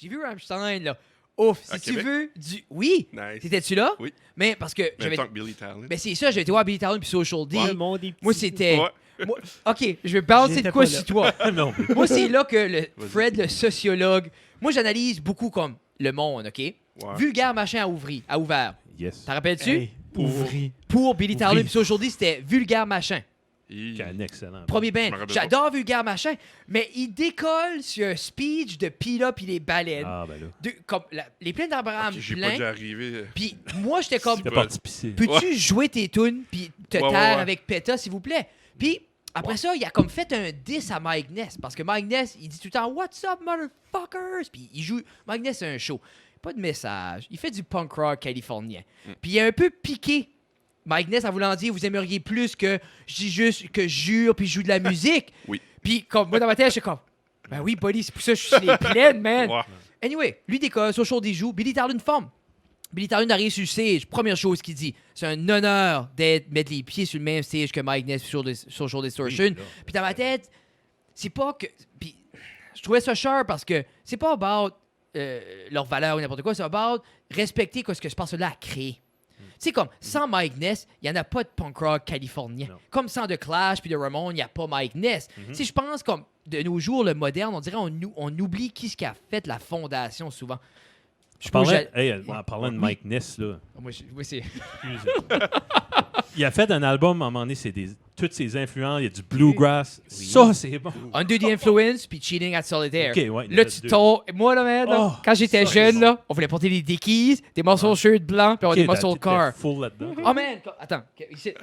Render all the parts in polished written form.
J'ai vu Rammstein, là. Ouf, si À tu Québec? veux du... Oui! Nice. T'étais-tu là? Oui. Mais parce que Même j'avais... temps que Billy Talent. Ben c'est ça, j'avais été voir Billy Talent puis Social D. Le monde est petit. Moi, c'était... Ouais. Moi- OK, je vais balancer de J'étais quoi pas là. sur toi. non, mais... Moi, c'est là que le Vas-y. Fred, le sociologue... Moi, j'analyse beaucoup comme le monde, OK? Ouais. Vulgaire machin a ouvert. Yes. T'en rappelles-tu? Hey, ouvri. Pour Billy Talent Oui. puis Social D, c'était Vulgaire machin. Hi. C'est un excellent. Premier Je band. me rappelle J'adore Vulgaire machin. Mais il décolle sur un speech de Pila puis les baleines. Ah, ben là. Comme les plaines d'Abraham Ok, j'ai pas pleins. déjà arrivé. Puis moi, j'étais comme... T'es pas- parti pisser. Peux-tu jouer tes tunes puis te Ouais, taire ouais. avec PETA, s'il vous plaît? Puis après ça, il a comme fait un diss à Mike Ness. Parce que Mike Ness, il dit tout le temps « What's up, motherfuckers? » Puis il joue... Mike Ness, c'est un show. Pas de message. Il fait du punk rock californien. Puis il a un peu piqué Mike Ness en voulant dire « Vous aimeriez plus que je dis juste que je jure puis je joue de la musique? » Oui. Puis comme moi, dans ma tête, j'étais comme « Ben oui, buddy, c'est pour ça que je suis sur les plaines, man. » Ouais. Anyway, lui décolle, Social D joue, Billy Talent forme. Billy Talent arrive sur le stage, première chose qu'il dit, c'est un honneur mettre les pieds sur le même stage que Mike Ness sur Social Distortion. Oui, là. Puis dans ma tête, c'est pas que... Puis je trouvais ça cher parce que c'est pas about leur valeur ou n'importe quoi, c'est about respecter ce que ce passage-là a créé. Tu sais, comme, sans Mike Ness, il n'y en a pas de punk rock californien. Non. Comme sans The Clash puis de Ramones, il n'y a pas Mike Ness. Tu sais, je pense, comme, de nos jours, le moderne, on dirait on oublie qui ce qui a fait la fondation, souvent. Je pense En parlant de Mike Ness, là, Moi, c'est... il a fait un album, à un moment donné, c'est toutes ses influences, il y a du bluegrass. Oui. Ça, c'est bon. Under the Influence puis Cheating at Solitaire. OK, ouais, il y en Là, a tu deux. tombes... Moi, là, man, là, Oh, quand j'étais ça, jeune, c'est là, on voulait porter des dickies, des muscle shirts blancs, puis avoir OK, des muscle t'étais cars. full là-dedans. Oh, man! Attends. Ici.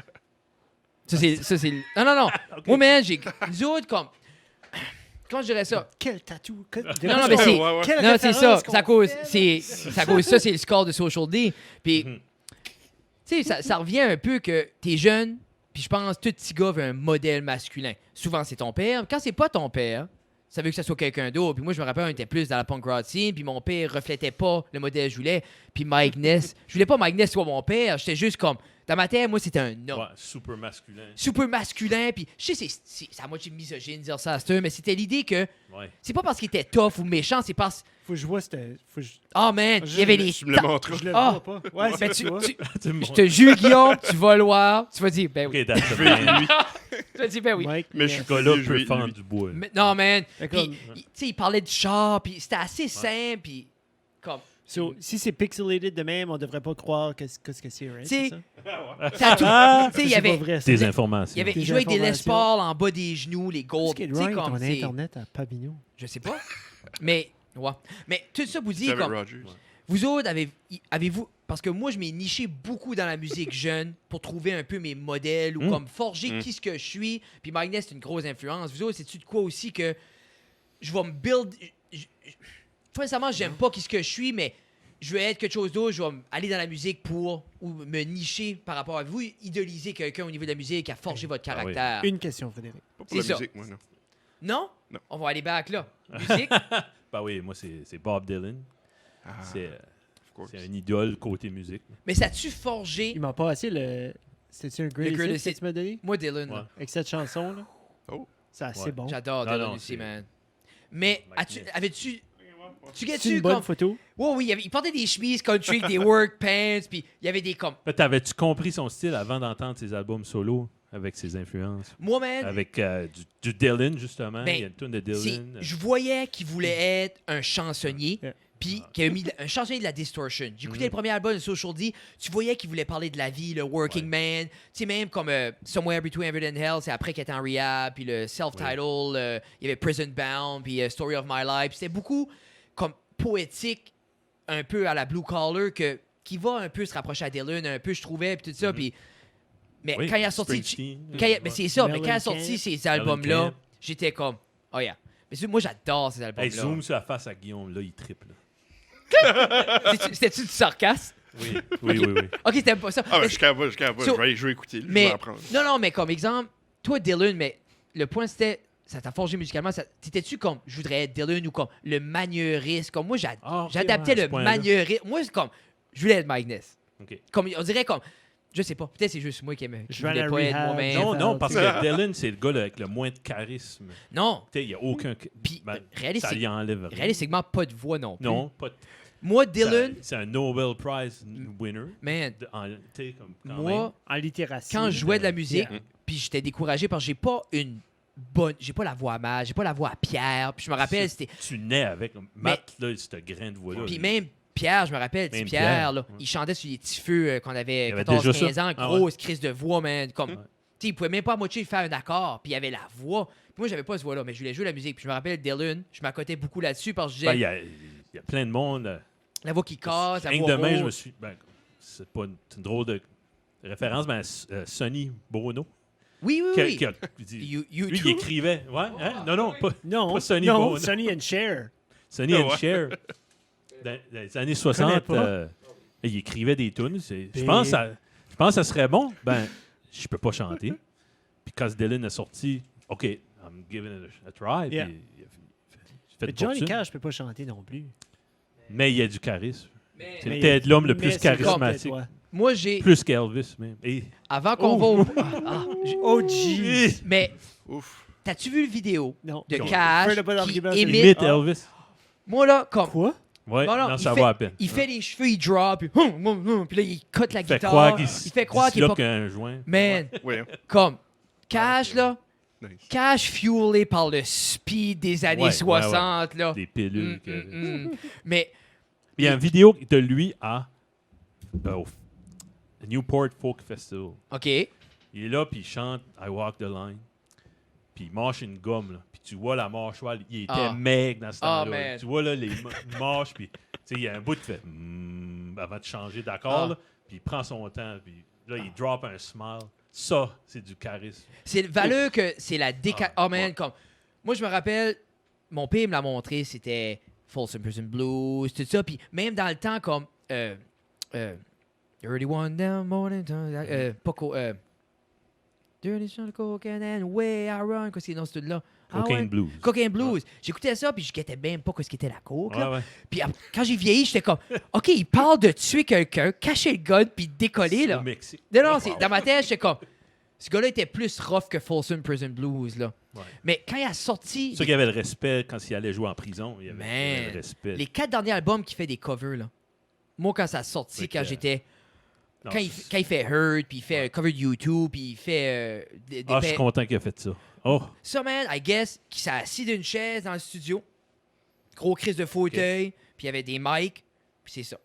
Ça, c'est... Non. Moi, man, nous autres, comme... Comment je dirais ça? Quel tatou. Non, mais c'est... Ouais. Quelle Non, c'est ça. référence qu'on C'est à cause... fait, C'est à cause ça, c'est le score de Social D. Puis, tu sais, ça revient un peu que t'es jeune, puis je pense que tout petit gars veut un modèle masculin. Souvent, c'est ton père. Quand c'est pas ton père, ça veut que ça soit quelqu'un d'autre. Puis moi, je me rappelle, on était plus dans la punk rock scene, puis mon père reflétait pas le modèle que je voulais. Puis Mike Ness, je voulais pas Mike Ness soit mon père. J'étais juste comme... Dans ma tête, moi, c'était un homme. Ouais, super masculin. Super masculin, puis je sais, c'est à moitié misogyne de dire ça à cette heure, mais c'était l'idée que Ouais. c'est pas parce qu'il était tough ou méchant, c'est parce... Faut que je vois, c'était. Faut que je Oh man, il y avait des... Tu me le montres. je le Ah! vois pas. Ouais, Ben, c'est tu- vois. je te jure, Guillaume, tu vas le voir, tu vas dire, ben oui. OK, that's the man. Tu vas dire, ben oui. Mike, Mais je Ce suis gars-là je peut vais- fendre lui. du bois. Mais- non, man. Fait Puis, comme- tu sais, il parlait du char, puis c'était assez simple, puis comme... So, si c'est pixelated de même, on devrait pas croire que c'est right? C'est- c'est ça? Ça a tout- Ah, tu sais, il y c'est avait... pas vrai. Des c'est- informations. Il Des jouait avec des Les informations. Paul en bas des genoux, les gold. Qu'est-ce Tu qui est sais, right, comme ton c'est... Internet à Pavillon? Je sais pas. Mais, ouais. Mais tout ça vous dit, C'est avec comme... Rogers. Vous autres, avez-vous... Parce que moi, je m'ai niché beaucoup dans la musique jeune pour trouver un peu mes modèles ou comme forger qui ce que je suis. Puis Mike Ness, c'est une grosse influence. Vous autres, c'est-tu de quoi aussi que je vais me build... Pas nécessairement, j'aime pas qui ce que je suis, mais je veux être quelque chose d'autre. Je vais aller dans la musique pour ou me nicher par rapport à vous. Idoliser quelqu'un au niveau de la musique, à forger votre Ah oui. caractère. Une question, Frédéric. Pas pour C'est la ça. musique, moi, non. Non? Non. On va aller back là. Musique? Ben oui, moi, c'est Bob Dylan. Ah, C'est of course. c'est un idole côté musique. Mais ça a-tu forgé... Il m'a pas assez le. C'était-tu un greatest greatest hit que hit. tu m'as donné? Moi, Dylan, Ouais. là. Avec cette chanson-là? Oh. C'est assez Ouais. bon. J'adore Non, Dylan non, aussi, c'est- man. Mais Mike Ness. avais-tu... Tu C'est gâtes-tu une bonne comme... photo. Ouais, oui, il portait des chemises country, avec des work pants, puis il y avait des comme... T'avais-tu compris son style avant d'entendre ses albums solo avec ses influences? Moi, man, Avec du Dylan, justement. Ben, Il y a une tune de c'est- Dylan. je voyais qu'il voulait être un chansonnier, Yeah. puis qu'il a mis un chansonnier de la distortion. J'écoutais le premier album de Social D, tu voyais qu'il voulait parler de la vie, le working man, tu sais, même comme Somewhere Between Heaven and Hell, c'est après qu'il était en rehab, puis le self-title, il y avait Prison Bound, puis Story of My Life, c'était beaucoup comme poétique, un peu à la Blue Collar, qui va un peu se rapprocher à Dylan, un peu, je trouvais, puis tout ça, puis... Mais Oui, quand il a sorti... Springsteen. Mais c'est ça, mais quand il a sorti Mellencamp. ces albums-là, Mellencamp. j'étais comme, oh yeah. Mais moi, j'adore ces Hey, albums-là. zoom sur la face à Guillaume, là, il triple. C'était-tu du sarcasme? Oui, oui. Ok, t'aimes pas ça. Ah, Mais- ben, je capable pas. So- Je vais écouter. Je mais, vais apprendre. non, mais comme exemple, toi, Dylan, mais le point, c'était, ça t'a forgé musicalement, t'étais-tu comme, je voudrais être Dylan ou comme le maniériste, comme moi, Ah, ok, j'adaptais ouais, à ce le point-là. maniériste. Moi, c'est comme, je voulais être Mike Ness. OK. Comme, on dirait comme, Je sais pas. Peut-être c'est juste moi qui Je voulais vais à pas être rehab. moi-même. Non, parce que Dylan, c'est le gars là, avec le moins de charisme. Non. Tu sais, il n'y a aucun. Puis, Ben, réaliste, ça lui enlève rien. réalistiquement, pas de voix non plus. Non, pas de- Moi, Dylan, C'est un Nobel Prize winner. man, Tu sais, comme quand moi, En littératie. quand je jouais de la musique, Yeah. puis j'étais découragé parce que j'ai pas la voix à Matt, j'ai pas la voix à Pierre. Puis je me rappelle, c'était. tu nais avec. Matt, là, ce grain de voix-là. Puis lui. même Pierre, je me rappelle, petit Même Pierre, Pierre, là, ouais. il chantait sur les petits feux quand on avait Il avait 14-15 déjà ans, ça. Ah grosse crise de voix, man. Comme, Ouais. tu sais, il pouvait même pas à moitié faire un accord, puis il y avait la voix. Puis moi, j'avais pas ce voix-là, mais je voulais jouer la musique. Puis je me rappelle, Dylan, je m'accotais beaucoup là-dessus parce que je disais, Ben, il y a plein de monde. la voix qui casse, la Rien voix que demain, je me rauque. suis. Ben, c'est une drôle de référence, mais Sonny Bono. Oui, oui, oui. Qui a dit- lui, il YouTube. écrivait. Ouais, hein? Non, pas Non, Pas Sonny non, Bono. Sonny and Cher. Sonny Ah and ouais. Cher. Dans les années 60, pas. il écrivait des tunes. Je Puis- pense que ça serait bon. Ben, je peux pas chanter. Puis quand Dylan est sorti, OK, I'm giving it a try. Yeah. Puis il a fait Mais une Johnny fortune. Cash peut pas chanter non plus. Mais il y a du charisme. Mais- C'est Mais- peut-être l'homme le mais plus c'est charismatique. comme, toi. Moi, j'ai. Plus qu'Elvis, même. Et Avant qu'on va au. J'ai- Oh, jeez. Mais, Ouf. t'as-tu vu le vidéo Non. de Non. Cash Fais le bon qui argument, imite- c'est- imite Ah. Elvis. Moi, là, comme. Quoi? Ouais, Non, non, il ça fait- va à peine. Il fait les cheveux, il drop, puis, puis là, il cut la Il fait guitare. croire qu'il il fait croire qu'il est pas. un joint. Man, Oui. comme. Cash, là. Nice. Cash fuelé par le speed des années Ouais, 60, là. Des pilules. Mais, Il y a une vidéo de lui au Newport Folk Festival. OK. Il est là, puis il chante I Walk the Line. Puis il mâche une gomme, là. Puis tu vois la mâchoire, il était Ah. maigre dans ce Ah, temps-là. man. Tu vois là, les mâches, puis tu sais, il y a un bout qui fait avant de changer d'accord, Ah. là. Puis il prend son temps, puis là, il drop un smile. Ça, c'est du charisme. c'est valeux que c'est la déca... Ah, Oh, man, ouais. comme... Moi, je me rappelle, mon père me l'a montré, c'était Folsom Prison Blues, tout ça. Puis même dans le temps, comme... 31 down, morning time... pas Dirty Shot of Cocaine and Way I Run, qu'est-ce qu'il est dans ce là Cocaine Blues. Cocaine Blues. J'écoutais ça, puis je guettais même pas ce qu'était la coke, là. Ouais, ouais. Puis quand j'ai vieilli, j'étais comme, OK, il parle de tuer quelqu'un, cacher le gun, puis décoller, là. Au Mexique. Non, dans ma tête, j'étais comme, ce gars-là était plus rough que Folsom Prison Blues, là. Ouais. Mais quand il a sorti C'est ça qu'il y avait le respect quand il allait jouer en prison. Il y avait Man, le respect. les 4 derniers albums qu'il fait des covers, là. Moi, quand ça a sorti, Fait quand que- j'étais... Non, Quand il fait Hurt, puis il fait un cover de YouTube, puis il fait des je suis content qu'il a fait ça. Oh, Ça, man, I guess, qui s'est assis d'une chaise dans le studio. Gros crise de fauteuil, puis il y avait des mics, puis c'est ça.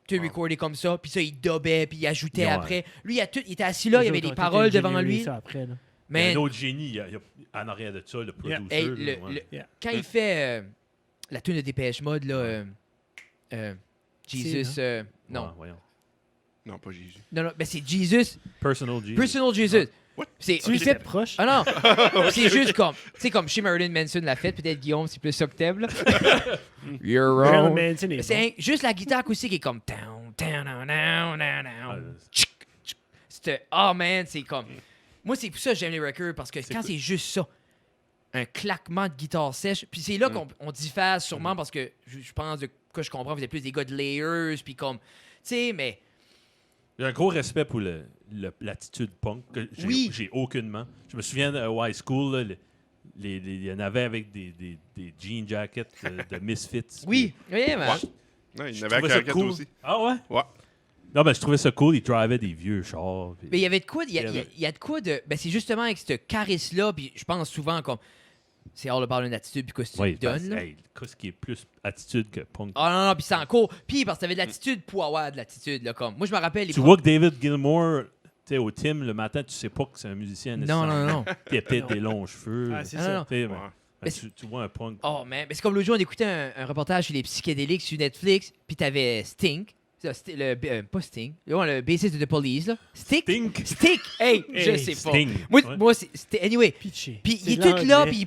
Tout recordé comme ça, puis ça, il dobait, puis il ajoutait Ouais. après. Lui, il était assis là, il y avait des paroles devant lui. Ça après, là. il y a un Man, autre génie il y a en arrière de ça, le producer. hey, là, ouais. Yeah. quand il fait la tune de Dépêche Mode, là, Jesus, non. Ouais, voyons. Non, pas Jésus. Non, ben c'est Jesus, Personal G. Personal Jesus. What? C'est, Tu il étais fait, proche? ah non, c'est juste comme, tu sais, comme chez Marilyn Manson l'a fait, peut-être Guillaume, c'est plus ça que t'aimes, là. You're Marilyn wrong. Manson est C'est bon. juste la guitare acoustique est comme down, down, down, down, down, Ouais, down. C'était, oh man, c'est comme. Moi, c'est pour ça que j'aime les records, parce que quand cool. c'est juste ça, un claquement de guitare sèche, puis c'est là qu'on on diffère sûrement parce que je pense, de quoi je comprends, vous êtes plus des gars de layers, puis comme. Tu sais, mais. J'ai un gros respect pour l'attitude punk. Que Oui. J'ai aucunement. Je me souviens de High School, là, il y en avait avec des jean jackets de Misfits. Oui, oui, mais. Ouais. Non, il y Je en avait à trouvais ça Caracat cool. aussi. Ah ouais? Ouais. Non, ben je trouvais ça cool. Ils drivaient des vieux chars. puis- Mais il y avait de quoi, il y a, Il y avait- il y a de quoi de. Ben, c'est justement avec ce charisme-là, puis je pense souvent comme. C'est all about une attitude, puis quoi, si tu Ouais, te donnes. parce- là. hey, qu'est-ce qui est plus attitude que punk? Ah non, non, puis c'est encore. Puis parce que t'avais de l'attitude pour avoir de l'attitude, là, comme. Moi, je me rappelle. Les Tu vois que David Gilmour, tu sais, au Tim, le matin, tu sais pas que c'est un musicien. Non, non, non. Il a peut-être des longs cheveux. Ah, c'est Ah, ça. non, non. Tu sais, Ouais. Mais tu vois un punk. Oh, man. Mais c'est comme l'autre jour, on écoutait un reportage sur les psychédéliques sur Netflix, puis t'avais Stink. Ça, pas Sting. Le bassiste de The Police, là. Stick. Stink. Stick. Hey, je Hey, sais pas. Sting. Moi, Ouais. moi c'était. Anyway. Pitché. Puis C'est il est tout là, l'anglais. puis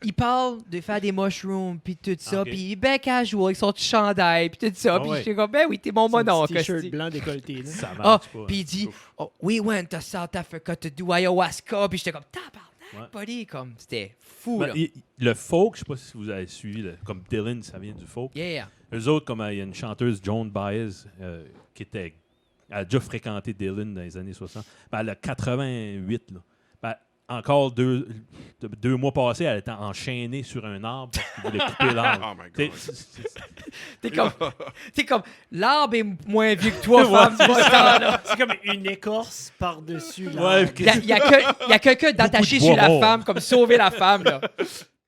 il parle de faire des mushrooms, puis tout ça, Ok. puis il est bien casual avec son petit chandail, puis tout ça. Ah puis ouais. j'étais comme, ben oui, t'es mon Son mononcle. petit t-shirt hostie. blanc décolleté, là. Ça Ah, marche pas. puis il dit, oh, we went to South Africa to do ayahuasca, puis j'étais comme, tabarnak, Ouais. buddy, comme, c'était fou, Ben, là. le folk, je sais pas si vous avez suivi, comme Dylan, ça vient du folk. Yeah. Eux autres, comme il y a une chanteuse, Joan Baez, qui était Elle a déjà fréquenté Dylan dans les années 60. Ben, elle a 88, là. Ben, encore 2 mois passés, elle était enchaînée sur un arbre parce qu'il voulait couper l'arbre. Oh my T'sais, God. T'es comme, l'arbre est moins vieux que toi, femme. C'est pas ça, là. C'est comme une écorce par-dessus. Ouais, l'arbre. Il y a quelqu'un d'attaché Beaucoup de sur la bois mort. femme, comme sauver la femme, là.